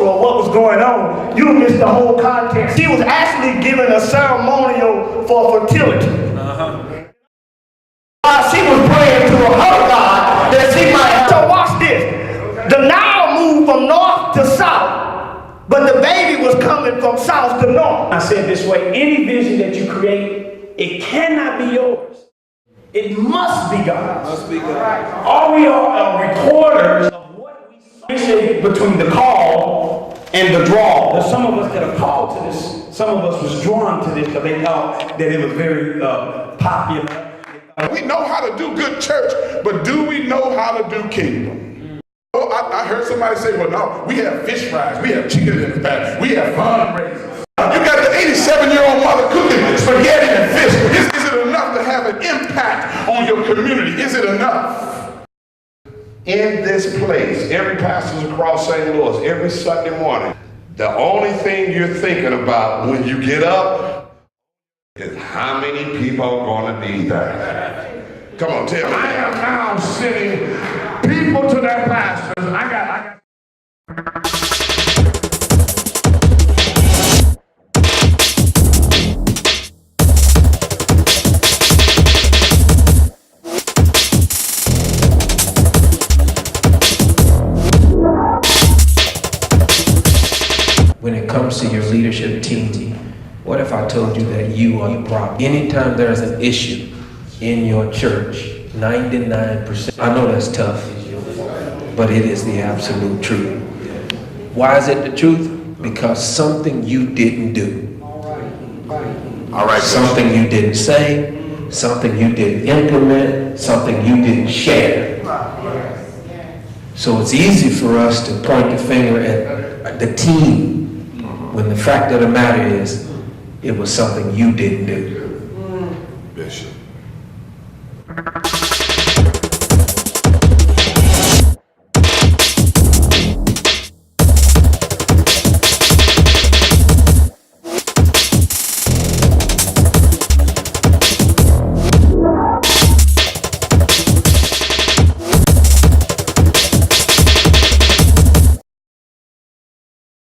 of what was going on, you'll miss the whole context. She was actually given a ceremonial for fertility. While she was praying to her God that she might have. So watch this. The Nile moved from north to south, but the baby was coming from south to north. I said this way, any vision that you create, it cannot be yours. It must be God's. Must be God. All we are recorders of what we see between the call and the draw. There's some of us that are called to this. Some of us was drawn to this because they thought that it was very popular. We know how to do good church, but do we know how to do kingdom? Oh, I heard somebody say, well, no, we have fish fries, we have chicken in the back, we have fundraisers. You got the 87-year-old mother cooking spaghetti and fish. Is it enough to have an impact on your community? Is it enough? In this place, every pastor's across St. Louis, every Sunday morning, the only thing you're thinking about when you get up is how many people are going to be there. Come on, tell me. I am now sending people to their pastors. I got. When it comes to your leadership team, what if I told you that you are the problem? Anytime there's an issue in your church, 99%, I know that's tough, but it is the absolute truth. Why is it the truth? Because something you didn't do. All right. Something you didn't say, something you didn't implement, something you didn't share. So it's easy for us to point the finger at the team when the fact of the matter is, it was something you didn't do. Bishop.